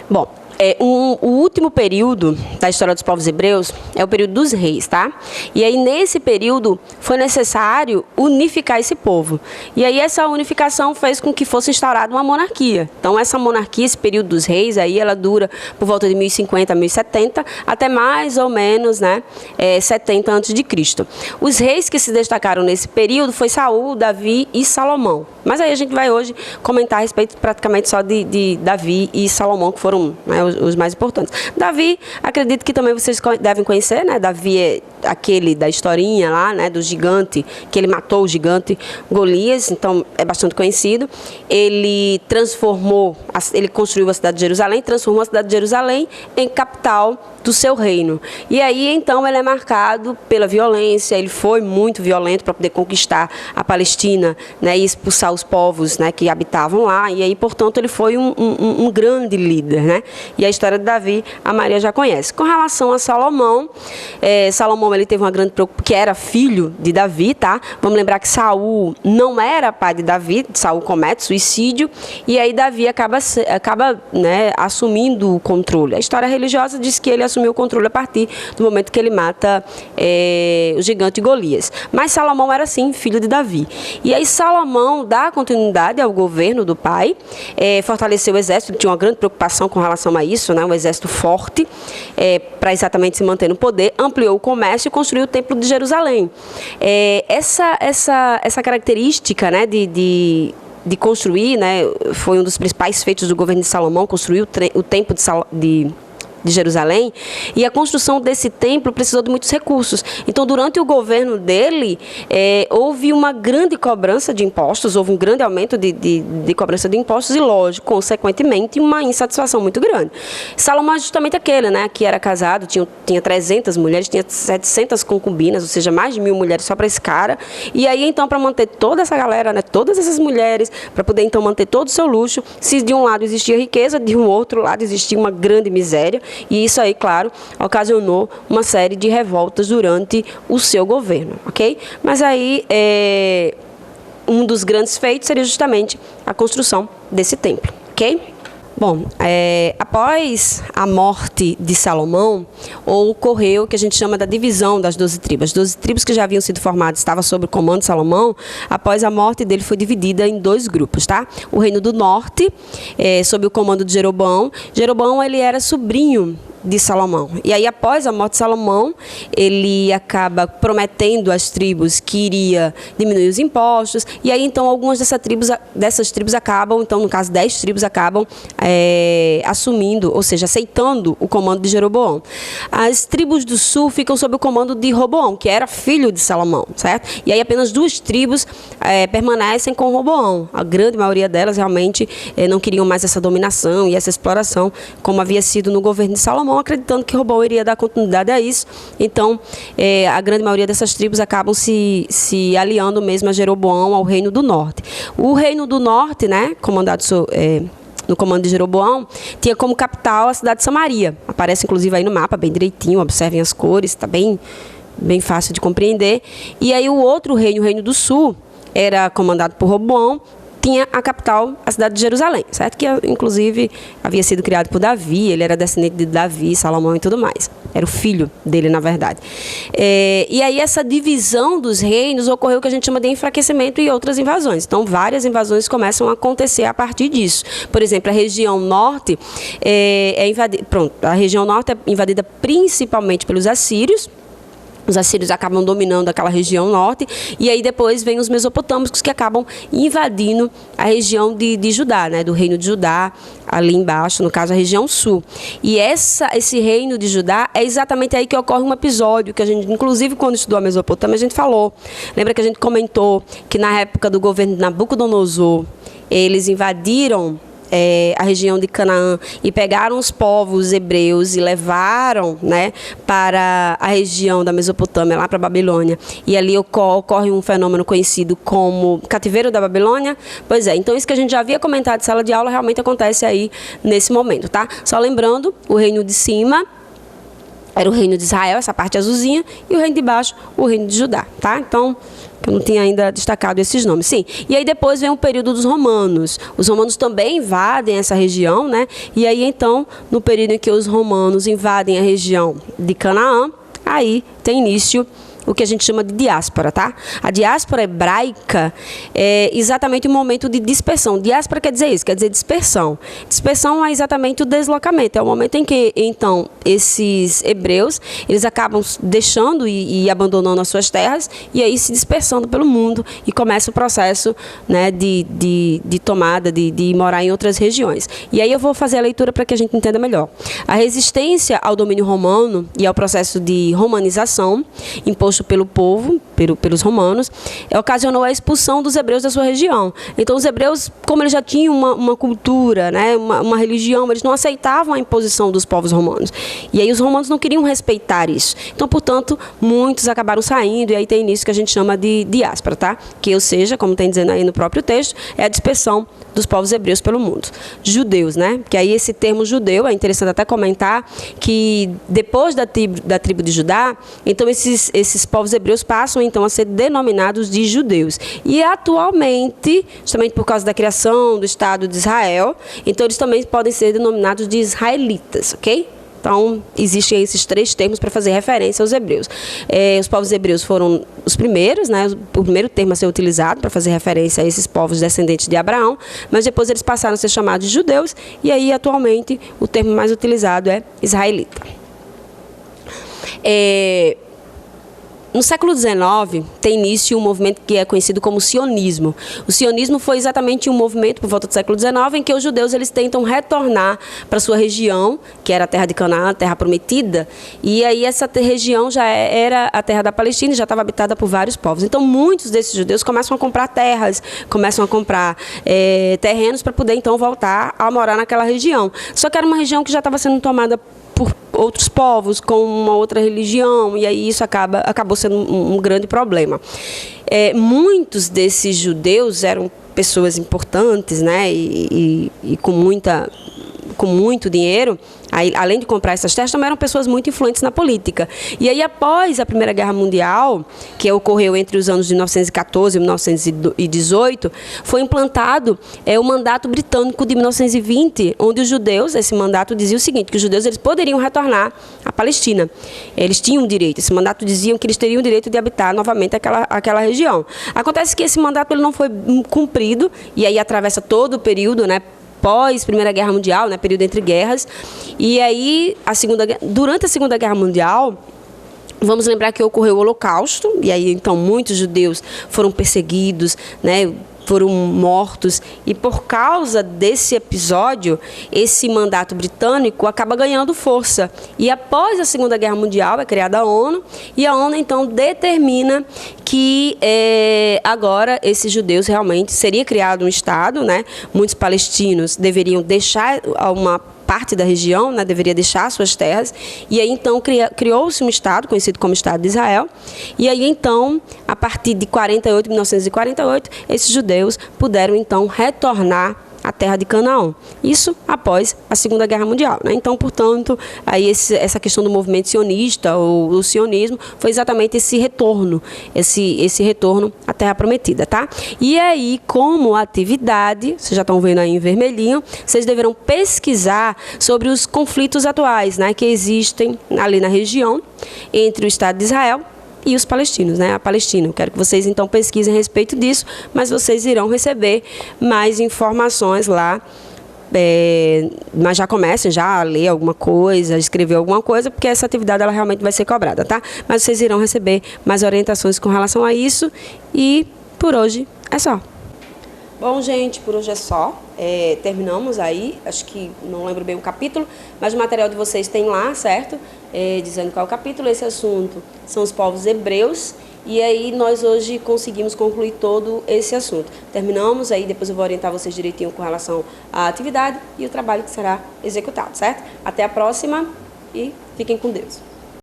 Bom, o último período da história dos povos hebreus é o período dos reis, tá? E aí, nesse período, foi necessário unificar esse povo. E aí, essa unificação fez com que fosse instaurada uma monarquia. Então, essa monarquia, esse período dos reis, aí ela dura por volta de 1050 a 1070, até mais ou menos, né, 70 a.C. Os reis que se destacaram nesse período foi Saul, Davi e Salomão. Mas aí a gente vai hoje comentar a respeito praticamente só de Davi e Salomão, que foram, né, os mais importantes. Davi, acredito que também vocês devem conhecer, né? Davi é aquele da historinha lá, né, do gigante, que ele matou o gigante Golias, então é bastante conhecido. Ele construiu a cidade de Jerusalém, transformou a cidade de Jerusalém em capital do seu reino. E aí, então, ele é marcado pela violência, ele foi muito violento para poder conquistar a Palestina, né, e expulsar os povos, né, que habitavam lá, e aí, portanto, ele foi um grande líder, né? E a história de Davi, a Maria já conhece. Com relação a Salomão, Salomão, ele teve uma grande preocupação, que era filho de Davi, tá? Vamos lembrar que Saul não era pai de Davi, Saul comete suicídio, e aí Davi acaba né, assumindo o controle. A história religiosa diz que ele assumiu o controle a partir do momento que ele mata o gigante Golias. Mas Salomão era, sim, filho de Davi. E aí Salomão dá continuidade ao governo do pai, fortaleceu o exército, ele tinha uma grande preocupação com relação a isso, né, um exército forte, para exatamente se manter no poder, ampliou o comércio e construiu o Templo de Jerusalém. Essa característica, né, de construir, né, foi um dos principais feitos do governo de Salomão, construir o Templo de Jerusalém, e a construção desse templo precisou de muitos recursos. Então, durante o governo dele, houve uma grande cobrança de impostos, houve um grande aumento de cobrança de impostos e, lógico, consequentemente, uma insatisfação muito grande. Salomão é justamente aquele, né, que era casado, tinha 300 mulheres, tinha 700 concubinas, ou seja, mais de 1000 mulheres só para esse cara. E aí, então, para manter toda essa galera, né, todas essas mulheres, para poder, então, manter todo o seu luxo, se de um lado existia riqueza, de um outro lado existia uma grande miséria. E isso aí, claro, ocasionou uma série de revoltas durante o seu governo, ok? Mas aí, um dos grandes feitos seria justamente a construção desse templo, ok? Bom, após a morte de Salomão, ocorreu o que a gente chama da divisão das 12 tribos. As 12 tribos que já haviam sido formadas, estavam sob o comando de Salomão, após a morte dele foi dividida em 2 grupos, tá? O Reino do Norte, sob o comando de Jeroboão. Jeroboão, ele era sobrinho de Salomão. E aí, após a morte de Salomão, ele acaba prometendo às tribos que iria diminuir os impostos, e aí, então, algumas dessas tribos acabam, então, no caso, 10 tribos acabam assumindo, ou seja, aceitando o comando de Jeroboão. As tribos do sul ficam sob o comando de Roboão, que era filho de Salomão, certo? E aí, apenas 2 tribos permanecem com Roboão. A grande maioria delas, realmente, não queriam mais essa dominação e essa exploração, como havia sido no governo de Salomão, acreditando que Roboão iria dar continuidade a isso. Então, a grande maioria dessas tribos acabam se aliando mesmo a Jeroboão, ao Reino do Norte. O Reino do Norte, né, comandado no comando de Jeroboão, tinha como capital a cidade de Samaria. Aparece, inclusive, aí no mapa, bem direitinho, observem as cores, está bem fácil de compreender. E aí o outro reino, o Reino do Sul, era comandado por Roboão, tinha a capital, a cidade de Jerusalém, certo? Que, inclusive, havia sido criado por Davi, ele era descendente de Davi, Salomão e tudo mais. Era o filho dele, na verdade. E aí, essa divisão dos reinos ocorreu o que a gente chama de enfraquecimento e outras invasões. Então, várias invasões começam a acontecer a partir disso. Por exemplo, a região norte a região norte é invadida principalmente pelos assírios. Os assírios acabam dominando aquela região norte, e aí depois vem os mesopotâmicos, que acabam invadindo a região de Judá, né, do reino de Judá, ali embaixo, no caso a região sul. E esse reino de Judá é exatamente aí que ocorre um episódio que a gente, inclusive quando estudou a Mesopotâmia, a gente falou. Lembra que a gente comentou que na época do governo de Nabucodonosor, eles invadiram a região de Canaã e pegaram os povos hebreus e levaram, né, para a região da Mesopotâmia, lá para a Babilônia. E ali ocorre um fenômeno conhecido como cativeiro da Babilônia. Pois é, então isso que a gente já havia comentado em sala de aula realmente acontece aí nesse momento, tá? Só lembrando, o reino de cima era o reino de Israel, essa parte azulzinha, e o reino de baixo, o reino de Judá, tá? Então, eu não tinha ainda destacado esses nomes. Sim, e aí depois vem o período dos romanos. Os romanos também invadem essa região, né? E aí, então, no período em que os romanos invadem a região de Canaã, aí tem início o que a gente chama de diáspora, tá? A diáspora hebraica é exatamente o momento de dispersão. Diáspora quer dizer isso, quer dizer dispersão. Dispersão é exatamente o deslocamento, é o momento em que, então, esses hebreus, eles acabam deixando e abandonando as suas terras e aí se dispersando pelo mundo e começa o processo, né, de tomada, de morar em outras regiões. E aí eu vou fazer a leitura para que a gente entenda melhor. A resistência ao domínio romano e ao processo de romanização imposto pelo povo, pelos romanos, ocasionou a expulsão dos hebreus da sua região. Então, os hebreus, como eles já tinham uma cultura, né, uma religião, eles não aceitavam a imposição dos povos romanos. E aí os romanos não queriam respeitar isso. Então, portanto, muitos acabaram saindo, e aí tem início que a gente chama de diáspora, tá? Que, ou seja, como tem dizendo aí no próprio texto, é a dispersão dos povos hebreus pelo mundo. Judeus, né? Que aí esse termo judeu, é interessante até comentar que depois da tribo de Judá, então esses povos hebreus passam então a ser denominados de judeus. E atualmente, justamente por causa da criação do Estado de Israel, então eles também podem ser denominados de israelitas, ok? Então, existem esses três termos para fazer referência aos hebreus. Os povos hebreus foram os primeiros, né, o primeiro termo a ser utilizado para fazer referência a esses povos descendentes de Abraão, mas depois eles passaram a ser chamados de judeus, e aí, atualmente, o termo mais utilizado é israelita. No século XIX, tem início um movimento que é conhecido como sionismo. O sionismo foi exatamente um movimento, por volta do século XIX, em que os judeus eles tentam retornar para sua região, que era a terra de Canaã, a terra prometida, e aí essa região já era a terra da Palestina e já estava habitada por vários povos. Então, muitos desses judeus começam a comprar terras, começam a comprar terrenos para poder, então, voltar a morar naquela região. Só que era uma região que já estava sendo tomada por outros povos, com uma outra religião, e aí isso acabou sendo um grande problema. Muitos desses judeus eram pessoas importantes, né, e com muito dinheiro, além de comprar essas terras, também eram pessoas muito influentes na política. E aí, após a Primeira Guerra Mundial, que ocorreu entre os anos de 1914 e 1918, foi implantado o mandato britânico de 1920, onde os judeus, esse mandato dizia o seguinte, que os judeus eles poderiam retornar à Palestina. Eles tinham direito, esse mandato dizia que eles teriam o direito de habitar novamente aquela região. Acontece que esse mandato ele não foi cumprido, e aí atravessa todo o período, né, pós Primeira Guerra Mundial, né, período entre guerras, e aí durante a Segunda Guerra Mundial, vamos lembrar que ocorreu o Holocausto, e aí então muitos judeus foram perseguidos, né, foram mortos, e por causa desse episódio, esse mandato britânico acaba ganhando força. E após a Segunda Guerra Mundial é criada a ONU, e a ONU então determina que agora esses judeus realmente seria criado um Estado, né? Muitos palestinos deveriam deixar uma parte da região, né, deveria deixar suas terras, e aí então criou-se um Estado, conhecido como Estado de Israel, e aí então, a partir de 1948, esses judeus puderam então retornar à terra de Canaã. Isso após a Segunda Guerra Mundial, né? Então, portanto, aí essa questão do movimento sionista, ou o sionismo, foi exatamente esse retorno à Terra Prometida, tá? E aí, como atividade, vocês já estão vendo aí em vermelhinho, vocês deverão pesquisar sobre os conflitos atuais, né, que existem ali na região entre o Estado de Israel e os palestinos, né? A Palestina. Eu quero que vocês, então, pesquisem a respeito disso, mas vocês irão receber mais informações lá, mas já comecem já a ler alguma coisa, a escrever alguma coisa, porque essa atividade ela realmente vai ser cobrada, tá? Mas vocês irão receber mais orientações com relação a isso, e por hoje é só. Bom, gente, por hoje é só. Terminamos aí, acho que não lembro bem o capítulo, mas o material de vocês tem lá, certo? Dizendo qual é o capítulo. Esse assunto são os povos hebreus, e aí nós hoje conseguimos concluir todo esse assunto. Terminamos, aí depois eu vou orientar vocês direitinho com relação à atividade e o trabalho que será executado, certo? Até a próxima e fiquem com Deus.